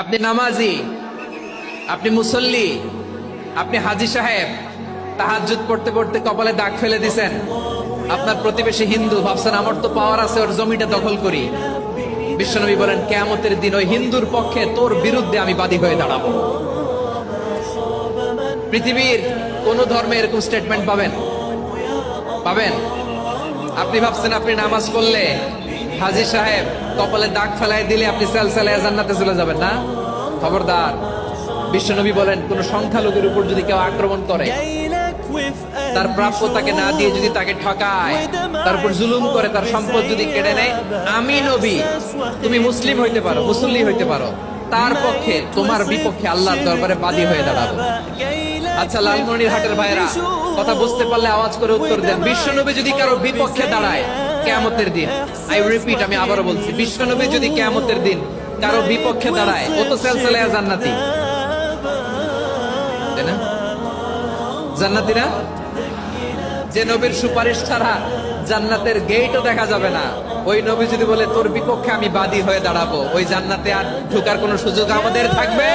আপনি নামাজি, আপনি মুসল্লি, আপনি হাজী সাহেব, তাহাজ্জুদ পড়তে পড়তে কপালে দাগ ফেলে দিছেন। আপনার প্রতিবেশী হিন্দু, ভাবছেন আমার তো পাওয়ার আছে, ওর জমিটা দখল করি। বিশ্বনবী বলেন কিয়ামতের দিন ওই হিন্দুর পক্ষে তোর বিরুদ্ধে আমি বাদী হয়ে দাঁড়াবো। পৃথিবীর কোন ধর্মে এরকম স্টেটমেন্ট পাবেন? পাবেন? আপনি ভাবছেন আপনি নামাজ পড়লে হাজী সাহেব কপালে দাগ ফেলাই দিলে আপনি সেলসালায় জান্নাতে চলে যাবেন না? খবরদার। বিশ্বনবী বলেন কোন সংখ্যালঘুর উপর যদি কেউ আক্রমণ করে, তার প্রাপ্য তাকে না দিয়ে যদি তাকে ঠকায়, তার উপর জুলুম করে, তার সম্পদ যদি কেড়ে নেয়, আমি নবী, তুমি মুসলিম হইতে পারো, মুসল্লি হইতে পারো, তার পক্ষে তোমার বিপক্ষে আল্লাহর দরবারে বাদী হয়ে দাঁড়াবো। আচ্ছা লালমনিরহাটের ভাইরা, কথা বুঝতে পারলে আওয়াজ করে উত্তর দেন। বিশ্বনবী যদি কারো বিপক্ষে দাঁড়ায় কিয়ামতের দিন, আই রিপিট, আমি আবারও বলছি, বিশ্বনবী যদি কিয়ামতের দিন কারো বিপক্ষে দাঁড়ায়, ও তো সেলসালায় জান্নাতি, তাই না? জান্নাতি না? যে নবীর সুপারিশ ছাড়া জান্নাতের গেটও দেখা যাবে না, ওই নবী যদি বলে তোর বিপক্ষে আমি বাদী হয়ে দাঁড়াবো, ওই জান্নাতে আর ঢোকার কোনো সুযোগ আমাদের থাকবে?